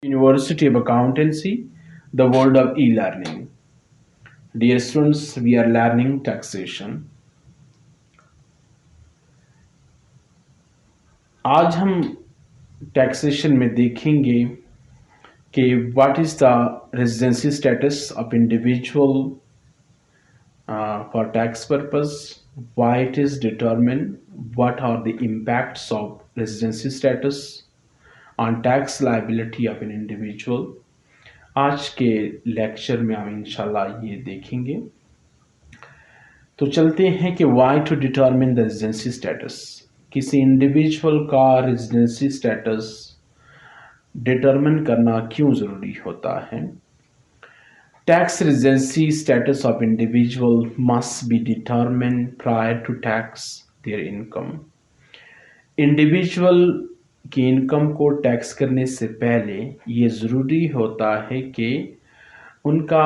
University of Accountancy, the world of e-learning. Dear students, we are learning taxation. आज हम taxation में देखेंगे कि what is the residency status of individual for tax purpose, why it is determined, what are the impacts of residency status on tax liability of an individual. आज के lecture में हम इंशाल्लाह ये देखेंगे। तो चलते हैं कि why to determine the residency status. किसी इंडिविजुअल का रेजिडेंसी स्टेटस डिटरमिन करना क्यों ज़रूरी होता है। Tax residency status of individual must be determine prior to tax their income. Individual की इनकम को टैक्स करने से पहले ये ज़रूरी होता है कि उनका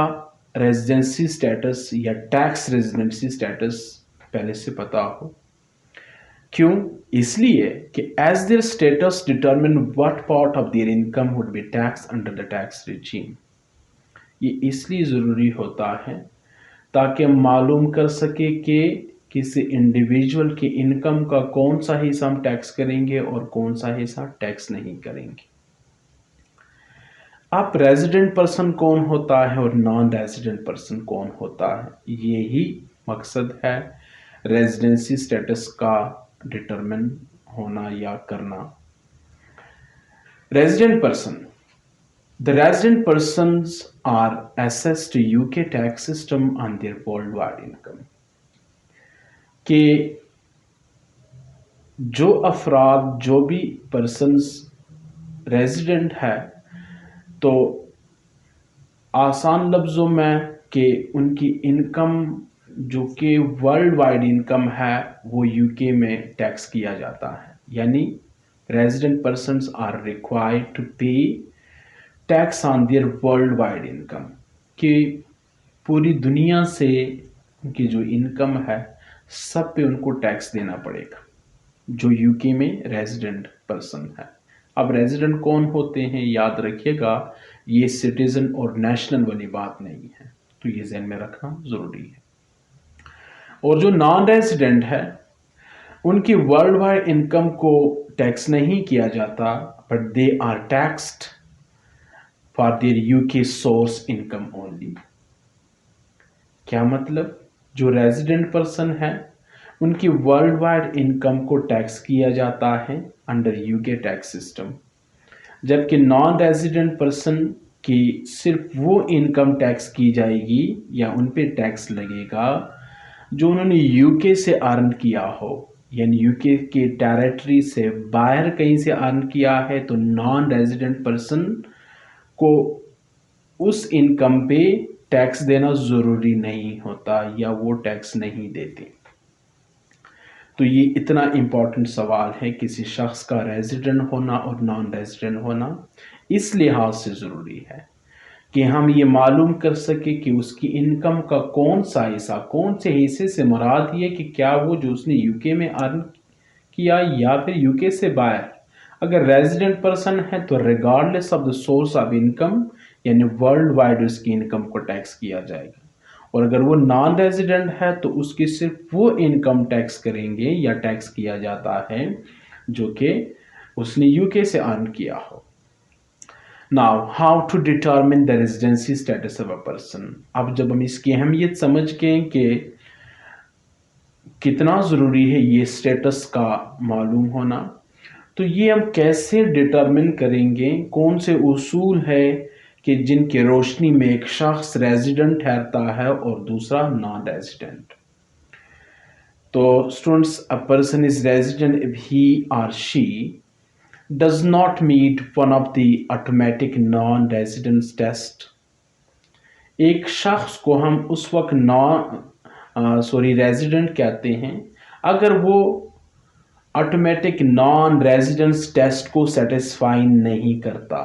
रेजिडेंसी स्टेटस या टैक्स रेजिडेंसी स्टेटस पहले से पता हो। क्यों? इसलिए कि as their status determine what part of their income would be tax under the tax regime. ये इसलिए ज़रूरी होता है ताकि हम मालूम कर सके कि किसी इंडिविजुअल की इनकम का कौन सा हिस्सा हम टैक्स करेंगे और कौन सा हिस्सा टैक्स नहीं करेंगे। अब रेजिडेंट पर्सन कौन होता है और नॉन रेजिडेंट पर्सन कौन होता है, यही मकसद है रेजिडेंसी स्टेटस का डिटरमिन होना या करना। Resident person, the resident persons are assessed to UK tax system on their worldwide income। कि जो अफराद, जो भी पर्सन्स रेजिडेंट है, तो आसान लफ्ज़ों में कि उनकी इनकम जो कि वर्ल्ड वाइड इनकम है वो यूके में टैक्स किया जाता है। यानी resident persons are required to pay tax on their world wide income. कि पूरी दुनिया से उनकी जो इनकम है सब पे उनको टैक्स देना पड़ेगा जो यूके में रेजिडेंट पर्सन है। अब रेजिडेंट कौन होते हैं, याद रखिएगा, ये सिटीजन और नेशनल वाली बात नहीं है, तो ये ज़हन में रखना ज़रूरी है। और जो नॉन रेजिडेंट है उनकी वर्ल्ड वाइड इनकम को टैक्स नहीं किया जाता, but they are taxed for their UK source income only. क्या मतलब? जो रेजिडेंट पर्सन है उनकी वर्ल्ड वाइड इनकम को टैक्स किया जाता है अंडर यूके टैक्स सिस्टम, जबकि नॉन रेजिडेंट पर्सन की सिर्फ वो इनकम टैक्स की जाएगी या उन पे टैक्स लगेगा जो उन्होंने यूके से अर्न किया हो। यानी यूके के टेरिटरी से बाहर कहीं से अर्न किया है तो नॉन रेजिडेंट पर्सन को उस इनकम पे टैक्स देना ज़रूरी नहीं होता या वो टैक्स नहीं देते। तो ये इतना इम्पॉर्टेंट सवाल है किसी शख्स का रेजिडेंट होना और नॉन रेजिडेंट होना इस लिहाज से ज़रूरी है कि हम ये मालूम कर सके कि उसकी इनकम का कौन सा हिस्सा, कौन से हिस्से से मुराद ये कि क्या वो जो उसने यूके में अर्न किया या फिर यूके से बाहर। अगर रेजिडेंट पर्सन है तो regardless of the source of income यानी वर्ल्ड वाइड उसकी इनकम को टैक्स किया जाएगा, और अगर वो नॉन रेजिडेंट है तो उसकी सिर्फ वो इनकम टैक्स करेंगे या टैक्स किया जाता है जो कि उसने यूके से अर्न किया हो। Now how to determine the residency status of a person. अब जब हम इसकी अहमियत समझ गए कि कितना ज़रूरी है ये स्टेटस का मालूम होना, तो ये हम कैसे डिटरमिन करेंगे, कौन से उसूल है कि जिनकी रोशनी में एक शख्स रेजिडेंट ठहरता है और दूसरा नॉन रेजिडेंट। तो students, a person is resident if he और she does not meet one of the automatic non-residence test। एक शख्स को हम उस वक्त रेजिडेंट कहते हैं अगर वो ऑटोमेटिक नॉन रेजिडेंस टेस्ट को सेटिस्फाई नहीं करता।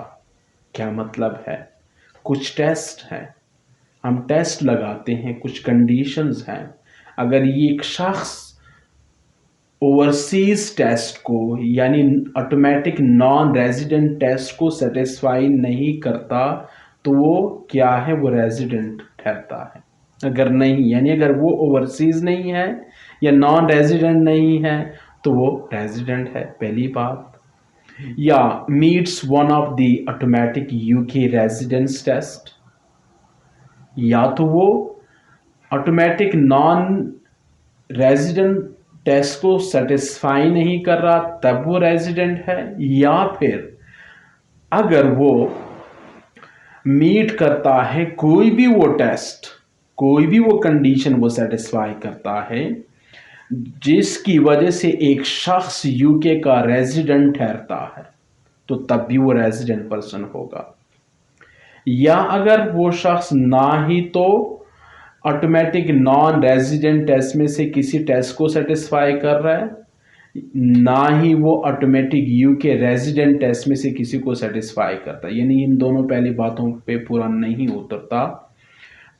क्या मतलब है? कुछ टेस्ट हैं, हम टेस्ट लगाते हैं, कुछ कंडीशंस हैं। अगर ये एक शख्स ओवरसीज टेस्ट को यानी ऑटोमेटिक नॉन रेजिडेंट टेस्ट को सेटिस्फाई नहीं करता तो वो क्या है, वो रेजिडेंट ठहरता है। अगर नहीं, यानी अगर वो ओवरसीज नहीं है या नॉन रेजिडेंट नहीं है तो वो रेजिडेंट है, पहली बात। या meets one of the automatic UK residence test, या तो वो ऑटोमेटिक नॉन रेजिडेंट टेस्ट को सेटिस्फाई नहीं कर रहा तब वो रेजिडेंट है, या फिर अगर वो मीट करता है कोई भी वो टेस्ट, कोई भी वो कंडीशन वो सेटिस्फाई करता है जिसकी वजह से एक शख्स यूके का रेजिडेंट ठहरता है, तो तब भी वो रेजिडेंट पर्सन होगा। या अगर वो शख्स ना ही तो ऑटोमेटिक नॉन रेजिडेंट टेस्ट में से किसी टेस्ट को सेटिस्फाई कर रहा है, ना ही वो ऑटोमेटिक यूके रेजिडेंट टेस्ट में से किसी को सेटिस्फाई करता है, यानी इन दोनों पहली बातों पे पूरा नहीं उतरता,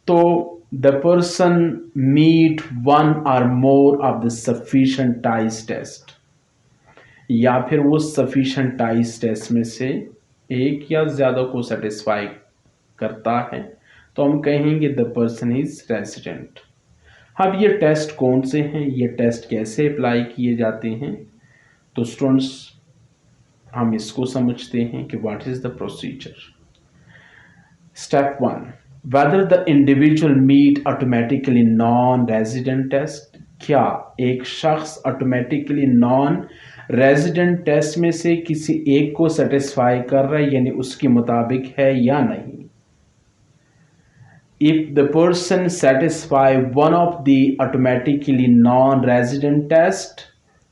तो द पर्सन मीट वन और more of the sufficient ties test, या फिर वो सफिशिएंट टाइज टेस्ट में से एक या ज्यादा को सेटिस्फाई करता है, तो हम कहेंगे द पर्सन इज रेजिडेंट। अब ये टेस्ट कौन से हैं, ये टेस्ट कैसे अप्लाई किए जाते हैं, तो स्टूडेंट्स हम इसको समझते हैं कि what is the procedure. Step 1, whether the individual meet automatically non resident test, क्या एक शख्स ऑटोमेटिकली नॉन रेजिडेंट टेस्ट में से किसी एक को सेटिस्फाई कर रहा है, यानी उसके मुताबिक है या नहीं। If the person satisfy one of the automatically non-resident test,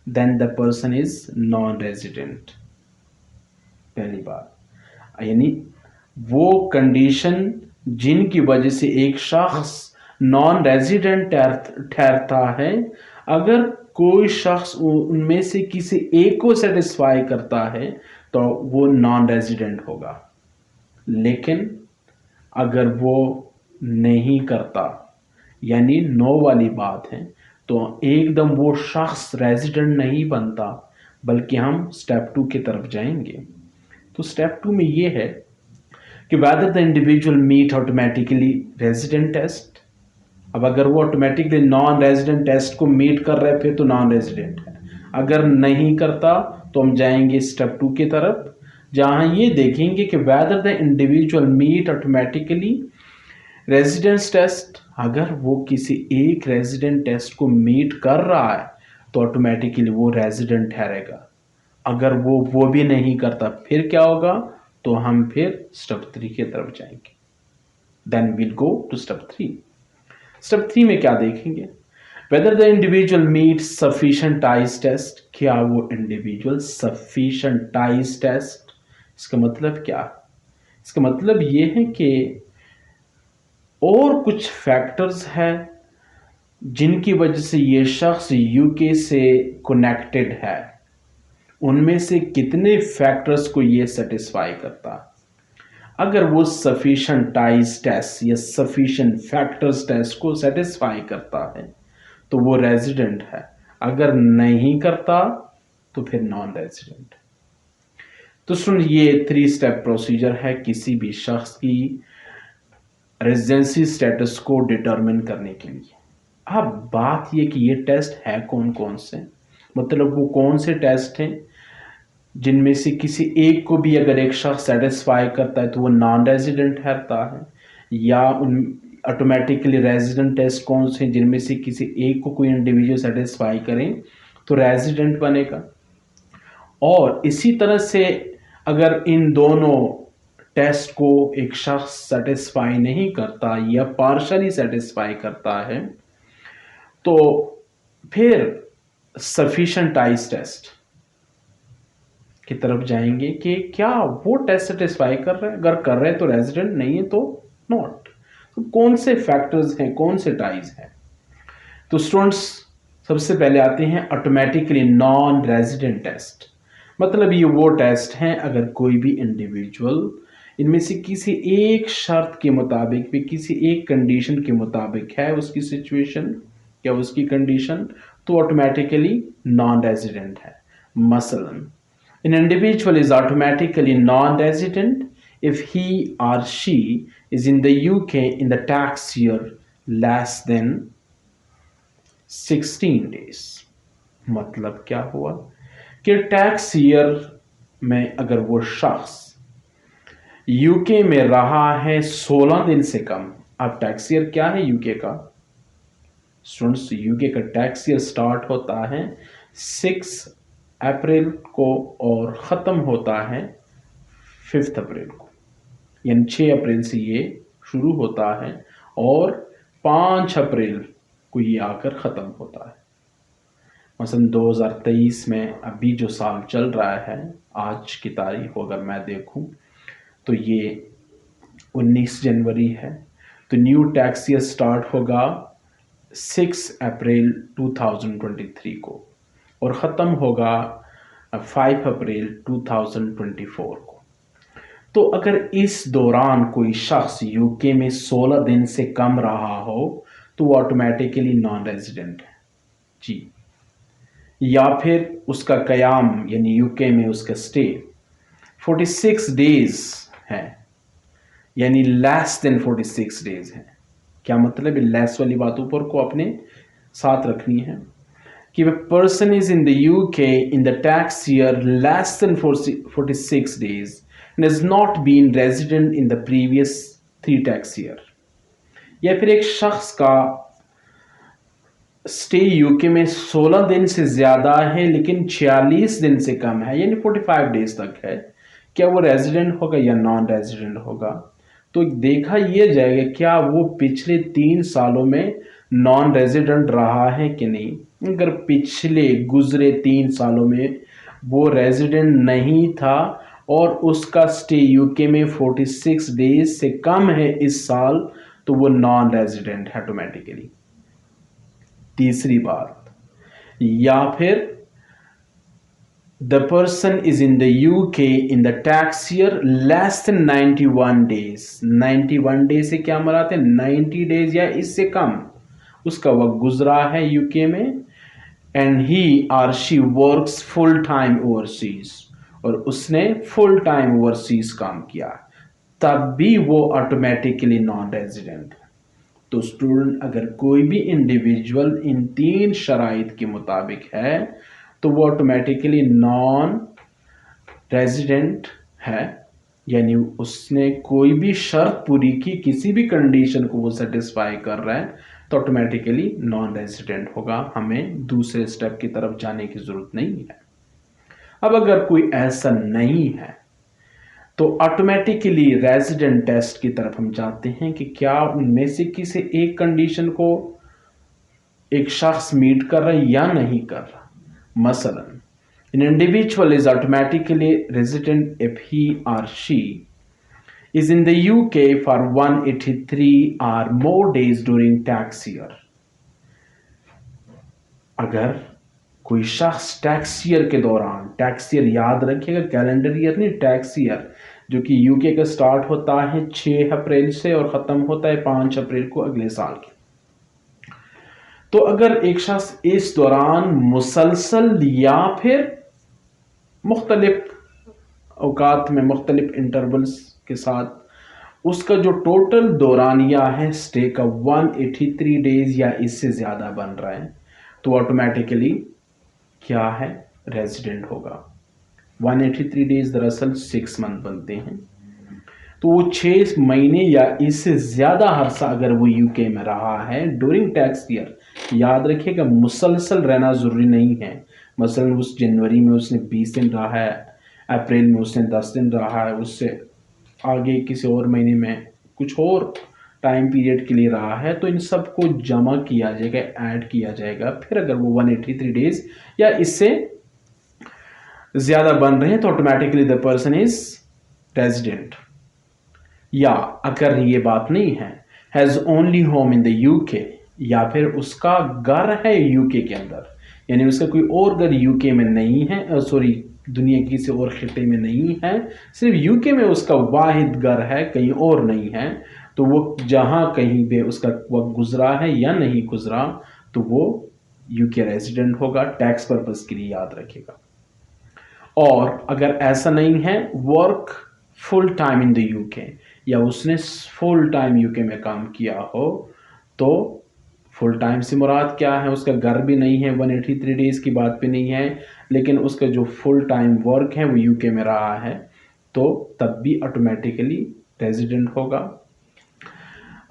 then the person is non-resident। पहली बात, यानी वो कंडीशन जिनकी वजह से एक शख्स नॉन रेजिडेंट ठहरता है, अगर कोई शख्स उनमें से किसी एक को सेटिस्फाई करता है तो वो नॉन रेजिडेंट होगा। लेकिन अगर वो नहीं करता, यानी नो वाली बात है, तो एकदम वो शख्स रेजिडेंट नहीं बनता, बल्कि हम स्टेप 2 की तरफ जाएंगे। तो स्टेप 2 में ये है कि whether the individual meet automatically resident test. अब अगर वो ऑटोमेटिकली नॉन रेजिडेंट टेस्ट को मीट कर रहा है फिर तो नॉन रेजिडेंट है, अगर नहीं करता तो हम जाएंगे स्टेप 2 की तरफ, जहां ये देखेंगे कि whether the individual meet automatically residence test, अगर वो किसी एक रेजिडेंट टेस्ट को मीट कर रहा है तो ऑटोमेटिकली वो रेजिडेंट ठहरेगा। अगर वो भी नहीं करता फिर क्या होगा, तो हम फिर स्टेप 3 की तरफ जाएंगे। Then will go to step 3। Step 3 में क्या देखेंगे, whether the individual meet sufficient ties test, क्या वो इंडिविजुअल सफिशिएंट टाइज टेस्ट। इसका मतलब क्या, इसका मतलब ये है कि और कुछ फैक्टर्स हैं जिनकी वजह से ये शख्स यूके से कनेक्टेड है, उनमें से कितने फैक्टर्स को ये सेटिस्फाई करता। अगर वो सफिशिएंट टाइज टेस्ट या सफिशिएंट फैक्टर्स टेस्ट को सेटिस्फाई करता है तो वो रेजिडेंट है, अगर नहीं करता तो फिर नॉन रेजिडेंट। तो सुन, ये 3 स्टेप प्रोसीजर है किसी भी शख्स की रेजिडेंसी स्टेटस को डिटरमिन करने के लिए। अब बात ये कि ये टेस्ट है कौन कौन से, मतलब वो कौन से टेस्ट हैं जिनमें से किसी एक को भी अगर एक शख्स सेटिस्फाई करता है तो वो नॉन रेजिडेंट ठहरता है, या उन ऑटोमेटिकली रेजिडेंट टेस्ट कौन से हैं जिनमें से किसी एक को कोई इंडिविजुअल सेटिस्फाई करें तो रेजिडेंट बनेगा। और इसी तरह से अगर इन दोनों टेस्ट को एक शख्स सेटिस्फाई नहीं करता या पार्शली सेटिस्फाई करता है तो फिर सफिशिएंट टाइज टेस्ट की तरफ जाएंगे कि क्या वो टेस्ट सेटिस्फाई कर रहा है, अगर कर रहे हैं तो रेजिडेंट, नहीं है तो नॉट। तो कौन से फैक्टर्स हैं, कौन से टाइज हैं। तो स्टूडेंट्स सबसे पहले आते हैं ऑटोमेटिकली नॉन रेजिडेंट टेस्ट। मतलब ये वो टेस्ट हैं अगर कोई भी इंडिविजुअल इनमें से किसी एक शर्त के मुताबिक भी, किसी एक कंडीशन के मुताबिक है उसकी सिचुएशन या उसकी कंडीशन, तो ऑटोमेटिकली नॉन रेजिडेंट है। मसलन an individual is automatically non-resident if he or she is in the UK in the tax year less than 16 days। मतलब क्या हुआ कि टैक्स ईयर में अगर वो शख्स यूके में रहा है 16 दिन से कम। अब टैक्स ईयर क्या है यूके का? स्टूडेंट्स, यूके का टैक्स ईयर स्टार्ट होता है 6 अप्रैल को और ख़त्म होता है 5 अप्रैल को, यानी 6 अप्रैल से ये शुरू होता है और 5 अप्रैल को ये आकर ख़त्म होता है। मसलन 2023 में अभी जो साल चल रहा है, आज की तारीख को अगर मैं देखूं तो ये 19 जनवरी है। तो न्यू टैक्स ईयर स्टार्ट होगा 6 अप्रैल 2023 को और ख़त्म होगा 5 अप्रैल 2024 को। तो अगर इस दौरान कोई शख्स यूके में 16 दिन से कम रहा हो तो वो ऑटोमेटिकली नॉन रेजिडेंट है जी। या फिर उसका क़याम यानी यूके में उसका स्टे 46 डेज है, यानी लेस देन 46 डेज है। क्या मतलब है? लेस वाली बातों पर को अपने साथ रखनी है कि a person is in the UK in the tax year less than 46 days and has not been resident in the previous 3 tax year। या फिर एक शख्स का स्टे यूके में 16 दिन से ज़्यादा है लेकिन 46 दिन से कम है, यानी 45 डेज तक है। क्या वो रेजिडेंट होगा या नॉन रेजिडेंट होगा? तो देखा यह जाएगा क्या वो पिछले 3 सालों में नॉन रेजिडेंट रहा है कि नहीं। अगर पिछले गुजरे 3 सालों में वो रेजिडेंट नहीं था और उसका स्टे यूके में 46 डेज से कम है इस साल, तो वो नॉन रेजिडेंट है ऑटोमेटिकली। तीसरी बात, या फिर the person is in the UK in the tax year less than 91 days। 91 days से क्या मराते हैं? 90 डेज या इससे कम उसका वक्त गुजरा है यूके में एंड ही और she works full time overseas, और उसने फुल टाइम ओवरसीज काम किया, तब भी वो ऑटोमेटिकली नॉन रेजिडेंट है। तो स्टूडेंट, अगर कोई भी इंडिविजुअल इन 3 शराइत के मुताबिक है तो वो ऑटोमेटिकली नॉन रेजिडेंट है, यानी उसने कोई भी शर्त पूरी की, किसी भी कंडीशन को वो सेटिस्फाई कर रहा है तो ऑटोमेटिकली नॉन रेजिडेंट होगा। हमें दूसरे स्टेप की तरफ जाने की ज़रूरत नहीं है। अब अगर कोई ऐसा नहीं है तो ऑटोमेटिकली रेजिडेंट टेस्ट की तरफ हम जाते हैं कि क्या उनमें से किसी एक कंडीशन को एक शख्स मीट कर रहा है या नहीं कर रहा। मसलन an individual is automatically resident if he or she is in the UK for 183 or more days during tax year। अगर कोई शख्स टैक्स ईयर के दौरान, टैक्स ईयर याद रखिएगा कैलेंडर ईयर नहीं, टैक्स ईयर जो कि यूके का स्टार्ट होता है 6 अप्रैल से और ख़त्म होता है 5 अप्रैल को अगले साल के। तो अगर एक शख्स इस दौरान मुसलसल या फिर मुख्तलिफ औकात में मुख्तलिफ इंटरवल्स के साथ उसका जो टोटल दौरानिया है स्टे का 183 डेज या इससे ज़्यादा बन रहा है तो ऑटोमेटिकली क्या है? रेजिडेंट होगा। 183 डेज दरअसल 6 मंथ बनते हैं, तो वो 6 महीने या इससे ज़्यादा अरसा अगर वो यूके में रहा है ड्यूरिंग टैक्स ईयर, याद रखिएगा मुसलसल रहना ज़रूरी नहीं है। मसलन उस जनवरी में उसने 20 दिन रहा है, अप्रैल में उसने 10 दिन रहा है, उससे आगे किसी और महीने में कुछ और टाइम पीरियड के लिए रहा है, तो इन सब को जमा किया जाएगा, ऐड किया जाएगा। फिर अगर वो 183 डेज या इससे ज़्यादा बन रहे हैं तो automatically the person is resident. या अगर ये बात नहीं है, has only home in the UK, या फिर उसका घर है यूके के अंदर, यानी उसका कोई और घर यूके में नहीं है, सॉरी दुनिया की किसी और खिते में नहीं है, सिर्फ यूके में उसका वाहिद घर है, कहीं और नहीं है, तो वो जहाँ कहीं पे उसका वक्त गुजरा है या नहीं गुजरा तो वो यूके रेजिडेंट होगा, टैक्स पर्पस के लिए याद रखेगा। और अगर ऐसा नहीं है, work full time in the UK, या उसने फुल टाइम यूके में काम किया हो, तो फुल टाइम से मुराद क्या है, उसका घर भी नहीं है, 183 डेज की बात भी नहीं है, लेकिन उसका जो फुल टाइम वर्क है वो यूके में रहा है, तो तब भी ऑटोमेटिकली रेजिडेंट होगा।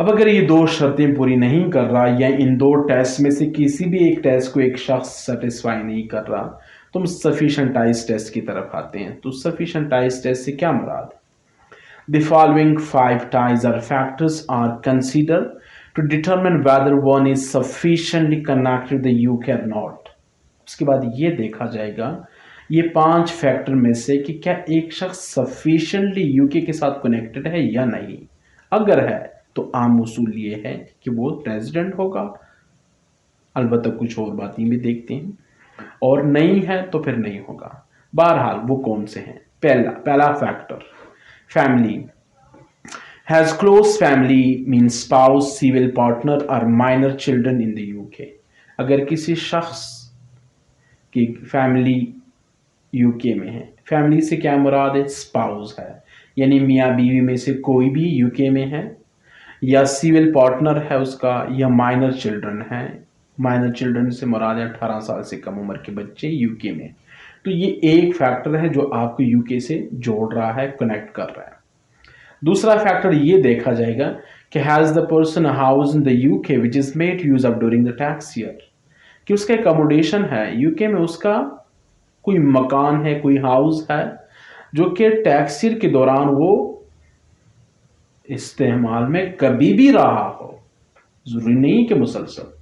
अब अगर ये दो शर्तें पूरी नहीं कर रहा, या इन दो टेस्ट में से किसी भी एक टेस्ट को एक शख्स सेटिस्फाई नहीं कर रहा, तो हम सफिशेंटाइज टेस्ट की तरफ आते हैं। तो सफिशेंटाइज टेस्ट से क्या मुराद? The following 5 ties or factors are considered to determine whether one is sufficiently connected to the UK or not. उसके बाद ये देखा जाएगा ये 5 फैक्टर में से कि क्या एक शख्स सफिशिएंटली यूके के साथ कनेक्टेड है या नहीं। अगर है तो आम उसूल ये है कि वो रेजिडेंट होगा, अलबत्ता कुछ और बातें भी देखते हैं, और नहीं है तो फिर नहीं होगा। बहरहाल वो कौन से हैं? पहला factor family. Has close family means spouse, civil partner or minor children in the UK. अगर किसी शख्स की फैमिली यूके में है, फैमिली से क्या मुराद है? स्पाउस है, यानी मियाँ बीवी में से कोई भी यूके में है, या सिविल पार्टनर है उसका, या माइनर चिल्ड्रन है। माइनर चिल्ड्रन से मुराद है 18 साल से कम उम्र के बच्चे यूके में। तो ये एक फैक्टर है जो आपको यूके से जोड़ रहा है, कनेक्ट कर रहा है। दूसरा फैक्टर ये देखा जाएगा कि has the person house in the UK which is made use of during the tax year, कि उसका एकोमोडेशन है यूके में, उसका कोई मकान है, कोई हाउस है जो कि टैक्स ईयर के दौरान वो इस्तेमाल में कभी भी रहा हो, जरूरी नहीं कि मुसलसल।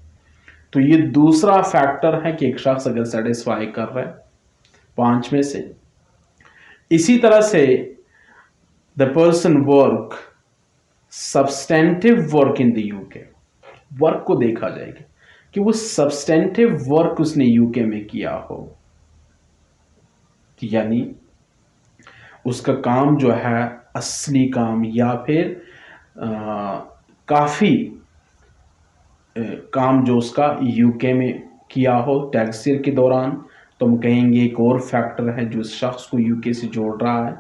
तो ये दूसरा फैक्टर है कि एक शख्स अगर सेटिस्फाई कर रहा है 5 में से। इसी तरह से the person work substantive work in the UK, work को देखा जाएगा कि वो substantive वर्क उसने यूके में किया हो, यानी उसका काम जो है असली काम, या फिर काफ़ी काम जो उसका यूके में किया हो टैक्स ईयर के दौरान, तो हम कहेंगे एक और फैक्टर है जो उस शख्स को यूके से जोड़ रहा है।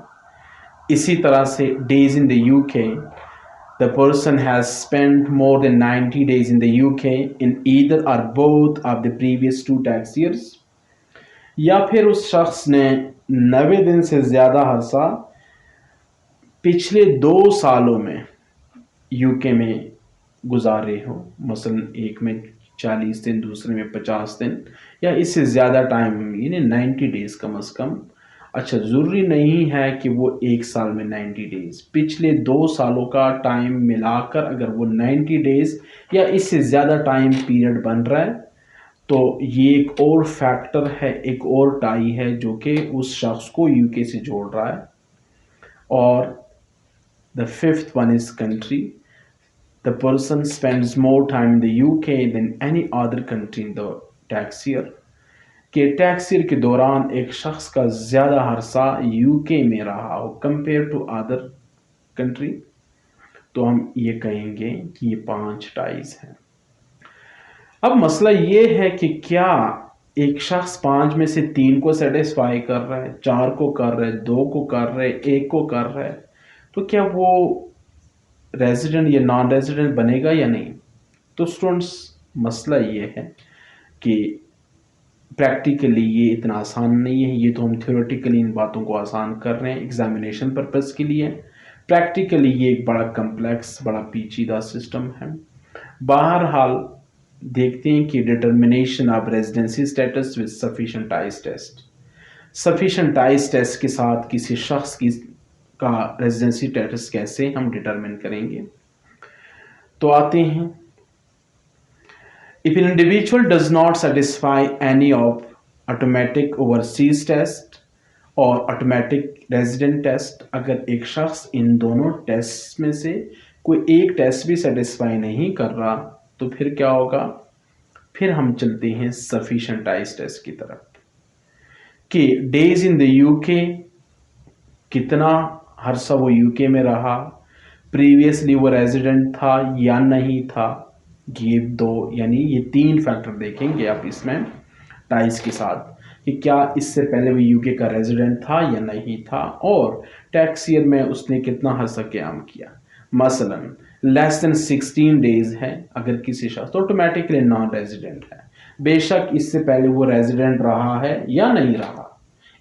इसी तरह से days in the UK, the person has spent more than 90 days in the UK in either or both of the previous 2 tax years, या फिर उस शख्स ने 90 दिन से ज़्यादा अरसा पिछले 2 सालों में यूके में गुजारे हो, मसलन एक में 40 दिन, दूसरे में 50 दिन, या इससे ज़्यादा टाइम, यानी 90 डेज कम अज़ कम। अच्छा, ज़रूरी नहीं है कि वो एक साल में 90 डेज, पिछले 2 सालों का टाइम मिलाकर अगर वो 90 डेज या इससे ज़्यादा टाइम पीरियड बन रहा है, तो ये एक और फैक्टर है, एक और टाई है जो कि उस शख्स को यूके से जोड़ रहा है। और the fifth one is country. The person spends more time in the UK than any other country in the tax year, कि टैक्स ईयर के दौरान एक शख्स का ज़्यादा अरसा यूके में रहा हो कंपेयर टू अदर कंट्री, तो हम ये कहेंगे कि ये 5 टाइज हैं। अब मसला ये है कि क्या एक शख्स 5 में से 3 को सेटिस्फाई कर रहा है, 4 को कर रहा है, 2 को कर रहा है, 1 को कर रहा है, तो क्या वो रेजिडेंट या नॉन रेजिडेंट बनेगा या नहीं? तो स्टूडेंट्स, मसला ये है कि प्रैक्टिकली ये इतना आसान नहीं है। ये तो हम थ्योरेटिकली इन बातों को आसान कर रहे हैं एग्जामिनेशन पर्पस के लिए। प्रैक्टिकली ये एक बड़ा कम्प्लेक्स, बड़ा पेचीदा सिस्टम है। बहरहाल देखते हैं कि determination of residency status with sufficient ties test, sufficient ties test के साथ किसी शख्स की का रेजिडेंसी स्टेटस कैसे हम डिटरमिन करेंगे। तो आते हैं, if an individual does not satisfy any of automatic overseas test और automatic resident test, अगर एक शख्स इन दोनों टेस्ट में से कोई एक टेस्ट भी सेटिस्फाई नहीं कर रहा, तो फिर क्या होगा? फिर हम चलते हैं सफिशिएंटाइज टेस्ट की तरफ कि डेज इन द यूके, कितना अरसा वो यूके में रहा, प्रीवियसली वो रेजिडेंट था या नहीं था, गिव दो, यानी ये 3 फैक्टर देखेंगे आप इसमें टाइज के साथ कि क्या इससे पहले वो यूके का रेजिडेंट था या नहीं था, और टैक्स ईयर में उसने कितना हर्ष क्याम किया। मसलन लेस देन 16 डेज है अगर किसी शख्स, तो ऑटोमेटिकली नॉन रेजिडेंट है, बेशक इससे पहले वो रेजिडेंट रहा है या नहीं रहा,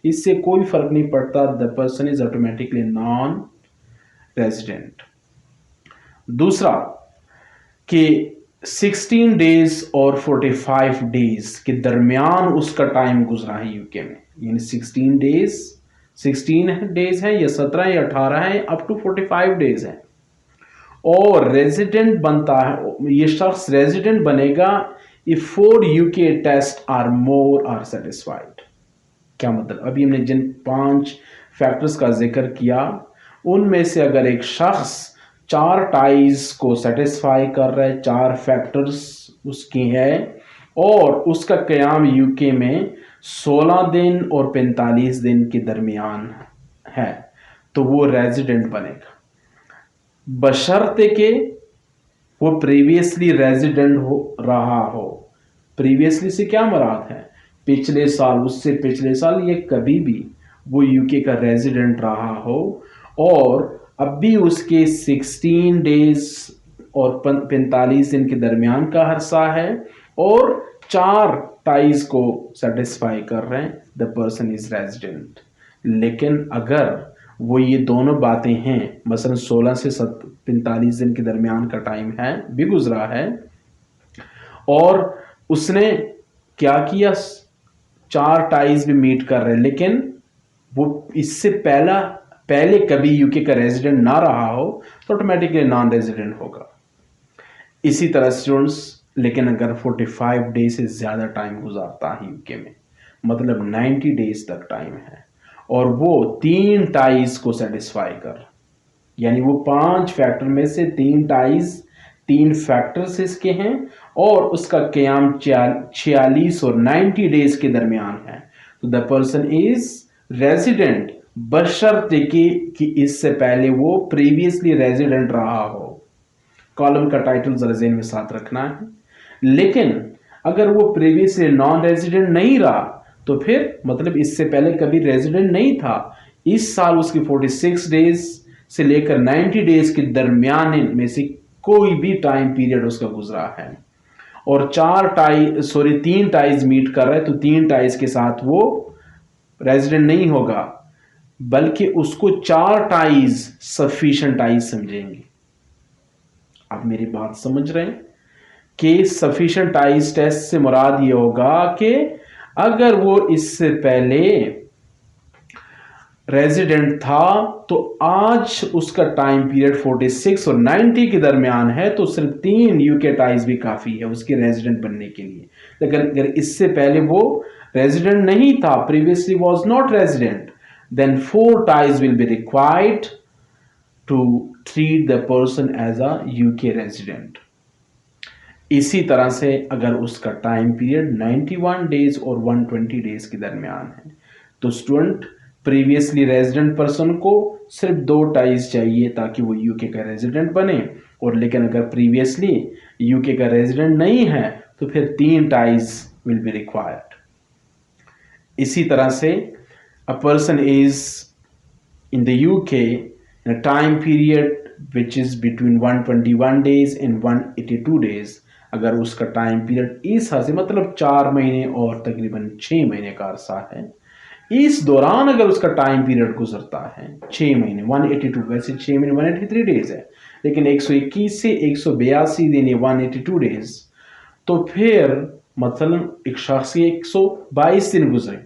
इससे कोई फर्क नहीं पड़ता, the person is automatically non resident. दूसरा कि 16 डेज और 45 डेज के दरमियान उसका टाइम गुजरा है यूके में, यानी 16 डेज है या 17 या 18 है, अप टू 45 डेज है, और रेजिडेंट बनता है, ये शख्स रेजिडेंट बनेगा if 4 UK test or more are satisfied. क्या मतलब, अभी हमने जिन 5 फैक्टर्स का जिक्र किया उनमें से अगर एक शख्स 4 टाइज को सेटिस्फाई कर रहा है, 4 फैक्टर्स उसकी है, और उसका क़याम यूके में 16 दिन और 45 दिन के दरमियान है, तो वो रेजिडेंट बनेगा, बशर्ते कि वो प्रीवियसली रेजिडेंट हो रहा हो। प्रीवियसली से क्या मुराद है, पिछले साल, उससे पिछले साल, ये कभी भी वो यूके का रेजिडेंट रहा हो और अब भी उसके 16 डेज और 45 दिन के दरमियान का अरसा है और 4 टाइज को सेटिस्फाई कर रहे हैं, द पर्सन इज रेजिडेंट। लेकिन अगर वो ये दोनों बातें हैं, मसलन 16 से 45 दिन के दरमियान का टाइम है भी गुजरा है, और उसने क्या किया, 4 टाइज भी मीट कर रहे हैं, लेकिन वो इससे पहले कभी यूके का रेजिडेंट ना रहा हो, तो ऑटोमेटिकली नॉन रेजिडेंट होगा। इसी तरह स्टूडेंट्स, लेकिन अगर 45 डे से ज़्यादा टाइम गुजारता है यूके में, मतलब 90 डेज तक टाइम है, और वो 3 टाइज को सेटिस्फाई कर, यानी वो 5 फैक्टर में से 3 टाइज, 3 फैक्टर्स इसके हैं, और उसका क़याम 46 और 90 डेज के दरमियान है, तो द पर्सन इज रेजिडेंट, बशर्ते कि इससे पहले वो प्रीवियसली रेजिडेंट रहा हो। कॉलम का टाइटल जरा ज़हन में साथ रखना है। लेकिन अगर वो प्रीवियसली नॉन रेजिडेंट नहीं रहा, तो फिर मतलब इससे पहले कभी रेजिडेंट नहीं था, इस साल उसकी 46 डेज से लेकर 90 डेज के दरमियान में से कोई भी टाइम पीरियड उसका गुजरा है, और 3 टाइज मीट कर रहा है, तो 3 टाइज के साथ वो रेजिडेंट नहीं होगा, बल्कि उसको 4 टाइज सफिशिएंट टाइज समझेंगे। आप मेरी बात समझ रहे हैं कि सफिशिएंट टाइज टेस्ट से मुराद ये होगा कि अगर वो इससे पहले रेजिडेंट था, तो आज उसका टाइम पीरियड 46 और 90 के दरमियान है, तो सिर्फ 3 यूके टाइज भी काफ़ी है उसके रेजिडेंट बनने के लिए। लेकिन अगर इससे पहले वो रेजिडेंट नहीं था, previously was not resident, then 4 ties will be required to treat the person as a UK resident. इसी तरह से अगर उसका टाइम पीरियड 91 डेज और 120 डेज के दरमियान है, तो स्टूडेंट प्रीवियसली रेजिडेंट पर्सन को सिर्फ 2 टाइज चाहिए ताकि वो यूके का रेजिडेंट बने, और लेकिन अगर प्रीवियसली यूके का रेजिडेंट नहीं है, तो फिर 3 टाइज विल बी रिक्वायर्ड। इसी तरह से a person is in the UK in a time period which is between 121 days and 182 days, अगर उसका टाइम पीरियड इस हाथ से मतलब 4 महीने और तकरीबन 6 महीने का अरसा है, इस दौरान अगर उसका टाइम पीरियड गुजरता है 6 महीने, 182, वैसे 6 महीने 183 डेज है, लेकिन 121 से 182 दिन 182 डेज, तो फिर मतलब एक शख्स के 122 दिन गुजरे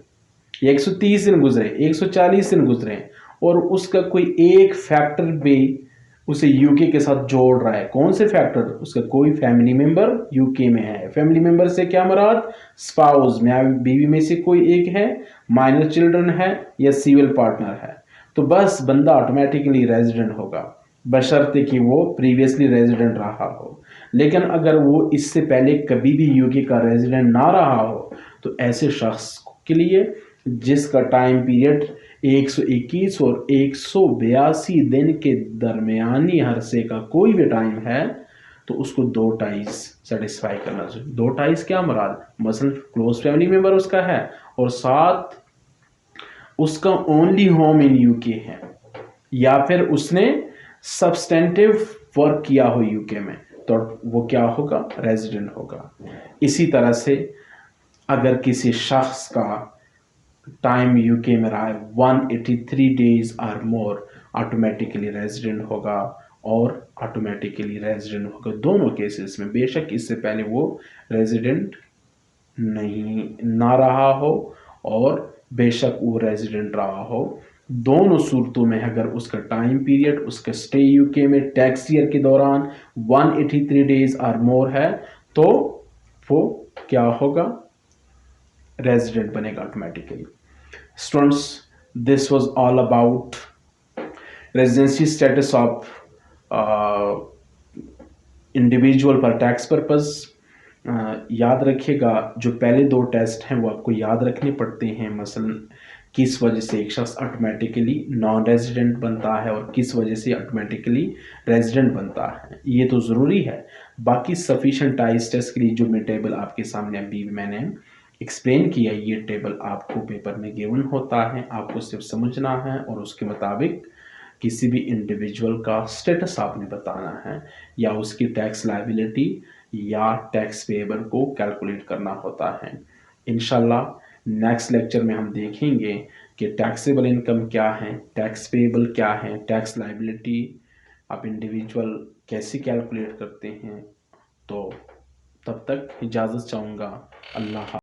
या 130 दिन गुजरे, 140 दिन गुजरे, और उसका कोई एक फैक्टर भी उसे यूके के साथ जोड़ रहा है, कौन से फैक्टर, उसका कोई फैमिली मेंबर यूके में है। फैमिली मेंबर से क्या मुराद, स्पाउस, में बीवी में से कोई एक है, माइनर चिल्ड्रन है, या सिविल पार्टनर है, तो बस बंदा ऑटोमेटिकली रेजिडेंट होगा, बशर्ते कि वो प्रीवियसली रेजिडेंट रहा हो। लेकिन अगर वो इससे पहले कभी भी यूके का रेजिडेंट ना रहा हो, तो ऐसे शख्स के लिए जिसका टाइम पीरियड 121 और 182 दिन के दरमियानी अरसे का कोई भी टाइम है, तो उसको 2 टाइज सेटिस्फाई करना चाहिए। 2 टाइज क्या मुराद, मसलन क्लोज फैमिली मेंबर उसका है और साथ उसका ओनली होम इन यूके है, या फिर उसने सब्सटेंटिव वर्क किया हो यूके में, तो वो क्या होगा, रेजिडेंट होगा। इसी तरह से अगर किसी शख्स का टाइम यूके में रहा है 183 डेज और मोर, ऑटोमेटिकली रेजिडेंट होगा और ऑटोमेटिकली रेजिडेंट होगा दोनों केसेस में, बेशक इससे पहले वो रेजिडेंट नहीं ना रहा हो और बेशक वो रेजिडेंट रहा हो। दोनों सूरतों में अगर उसका टाइम पीरियड, उसका स्टे यूके में टैक्स ईयर के दौरान 183 डेज और मोर है, तो वो क्या होगा, रेजिडेंट बनेगा automatically. Students, this was all about residency status of individual पर टैक्स पर्पस। याद रखिएगा जो पहले 2 टेस्ट हैं वो आपको याद रखने पड़ते हैं, मसलन किस वजह से एक शख्स ऑटोमेटिकली नॉन रेजिडेंट बनता है और किस वजह से ऑटोमेटिकली रेजिडेंट बनता है, ये तो ज़रूरी है। बाकी सफिशिएंट टाइज टेस्ट के लिए जो मैं टेबल आपके सामने अभी मैंने एक्सप्लेन किया, ये टेबल आपको पेपर में गिवन होता है, आपको सिर्फ समझना है और उसके मुताबिक किसी भी इंडिविजुअल का स्टेटस आपने बताना है या उसकी टैक्स लायबिलिटी या टैक्स पेएबल को कैलकुलेट करना होता है। इंशाल्लाह नेक्स्ट लेक्चर में हम देखेंगे कि टैक्सेबल इनकम क्या है, टैक्स पेएबल क्या है, टैक्स लायबिलिटी आप इंडिविजुअल कैसे कैलकुलेट करते हैं। तो तब तक इजाज़त चाहूँगा। अल्लाह हाफ़िज़।